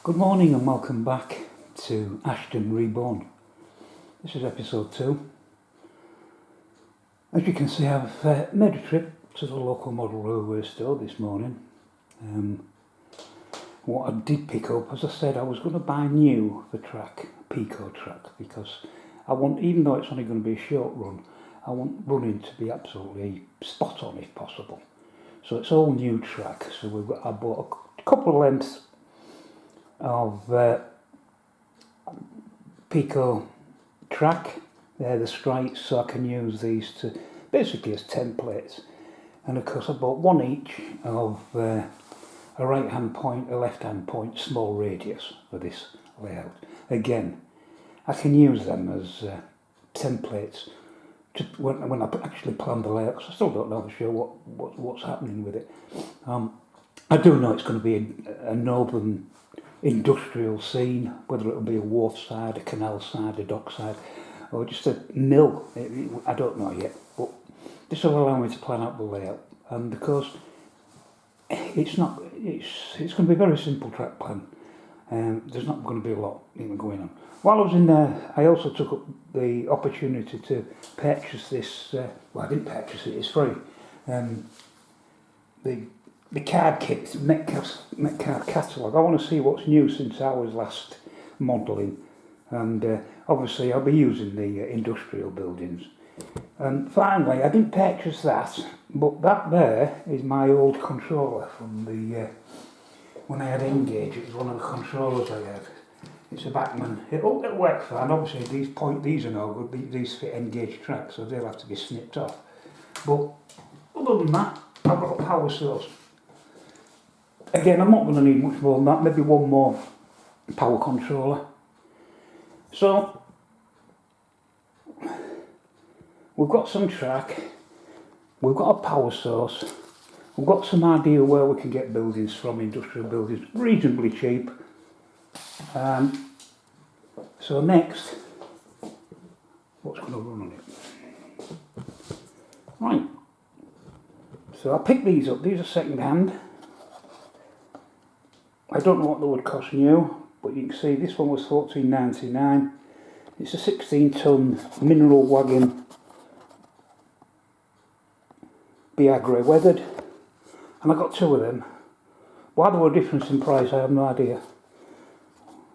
Good morning and welcome back to Ashdon Reborn. This is episode 2. As you can see, I've made a trip to the local model railway store this morning. What I did pick up, as I said, I was going to buy new the track, Pico track, because I want, even though it's only going to be a short run, I want running to be absolutely spot on if possible. So it's all new track. So I bought a couple of lengths of Pico track. They're the stripes, so I can use these to basically as templates. And of course I bought one each of a right hand point, a left hand point, small radius for this layout. Again, I can use them as templates to, when I actually plan the layout, because I still don't know for sure what's happening with it. I do know it's going to be a northern industrial scene, whether it'll be a wharf side, a canal side, a dock side, or just a mill. I don't know yet, but this will allow me to plan out the layout. And because it's going to be a very simple track plan. There's not going to be a lot even going on. While I was in there, I also took up the opportunity to purchase this. Well, I didn't purchase it; it's free. The card kit, Metcard catalogue. I want to see what's new since I was last modelling, and obviously I'll be using the industrial buildings. And finally, I didn't purchase that, but that there is my old controller from the when I had Engage. It was one of the controllers I had. It's a Backman. It'll work fine. Obviously, these are no good. These fit Engage tracks, so they'll have to be snipped off. But other than that, I've got a power source. Again, I'm not going to need much more than that, maybe one more power controller. So, we've got some track, we've got a power source, we've got some idea where we can get buildings from, industrial buildings, reasonably cheap. So next, what's going to run on it? Right, so I picked these up, these are second hand. I don't know what they would cost new, but you can see this one was $14.99. It's a 16-ton mineral wagon, BR grey weathered, and I got two of them. Why there were a difference in price, I have no idea.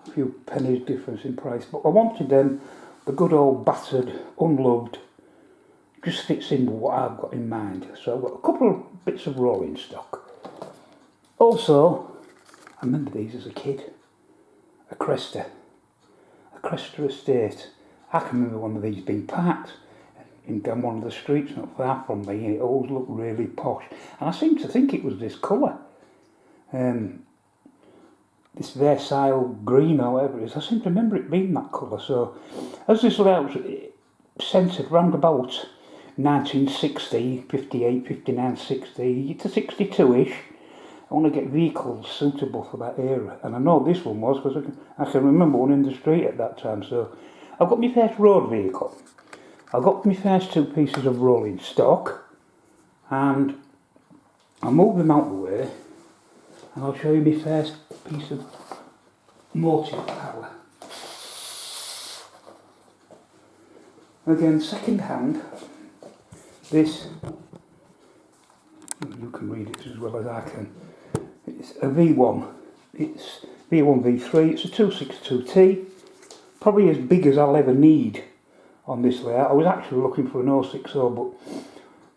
A few pennies difference in price, but I wanted them. The good old battered, unloved, just fits in with what I've got in mind. So I've got a couple of bits of rolling stock. Also, I remember these as a kid. A Cresta Estate. I can remember one of these being parked down one of the streets not far from me, and it always looked really posh. And I seem to think it was this colour. This Versailles green or whatever it is. I seem to remember it being that colour. So, as this layout was centred round about 1960, 58, 59, 60 to 62-ish, I want to get vehicles suitable for that era, and I know this one was because I can remember one in the street at that time. So I've got my first road vehicle, I've got my first two pieces of rolling stock, and I'll move them out the way and I'll show you my first piece of motive power. Again, second hand. This, you can read it as well as I can. It's a V1. It's V1 V3. It's a 262T. Probably as big as I'll ever need on this layout. I was actually looking for an 060, but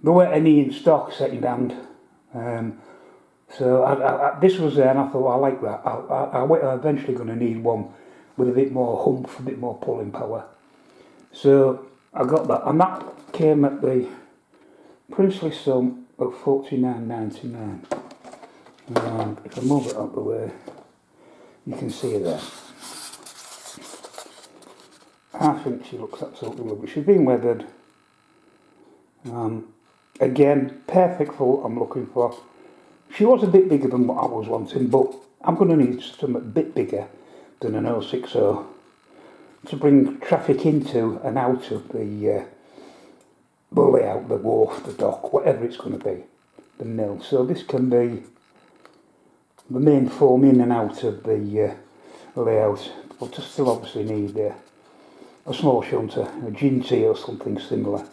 there weren't any in stock second hand. So this was there, and I thought, well, I like that. I'm eventually going to need one with a bit more humph, a bit more pulling power. So I got that, and that came at the princely sum of $49.99. And if I move it out the way, you can see her there. I think she looks absolutely lovely. She's been weathered. Again, perfect for what I'm looking for. She was a bit bigger than what I was wanting, but I'm going to need something a bit bigger than an 060 to bring traffic into and out of the layout, the wharf, the dock, whatever it's going to be, the mill. So this can be the main form in and out of the layout, but I still obviously need a small shunter, a ginty or something similar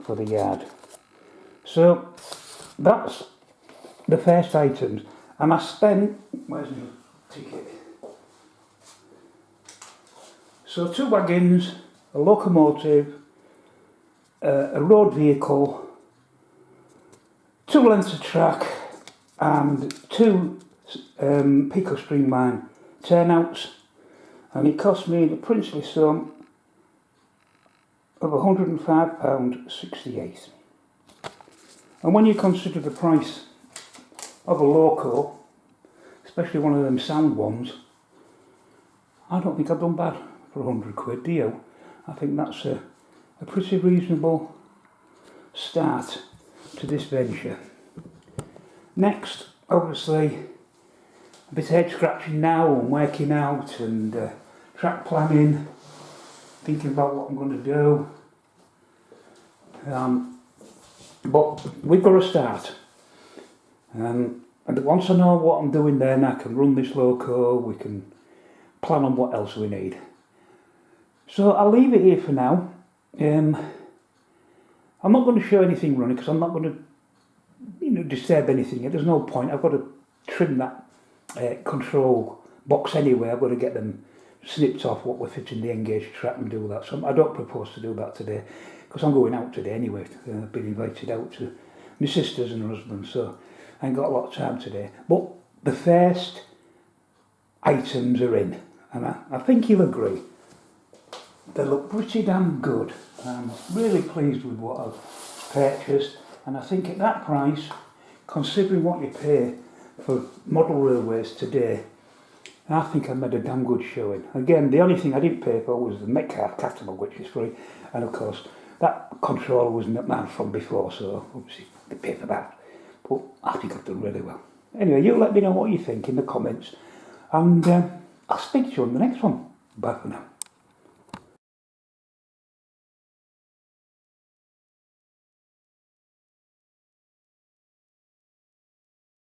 for the yard. So that's the first items, and I spent, where's my ticket? So 2 wagons, a locomotive, a road vehicle, 2 lengths of track, and 2 Pico Streamline turnouts, and it cost me the princely sum of £105.68. And when you consider the price of a loco, especially one of them sound ones, I don't think I've done bad for £100, do you? I think that's a pretty reasonable start to this venture. Next, obviously, a bit of head scratching now and working out and track planning, thinking about what I'm going to do. But we've got to start. And once I know what I'm doing, then I can run this loco, we can plan on what else we need. So I'll leave it here for now. I'm not going to show anything running because I'm not going to disturb anything. There's no point. I've got to trim that control box anyway. I've got to get them snipped off what we're fitting the engaged track and do that. So I don't propose to do that today because I'm going out today anyway. I've been invited out to my sisters and her husband, so I ain't got a lot of time today. But the first items are in, and I think you'll agree. They look pretty damn good. I'm really pleased with what I've purchased, and I think at that price, considering what you pay for model railways today, I think I made a damn good showing. Again, the only thing I didn't pay for was the Metcalfe catalogue, which is free, and of course that controller was mine from before, so obviously they pay for that. But I think I've done really well. Anyway, you let me know what you think in the comments, and I'll speak to you on the next one. Bye for now.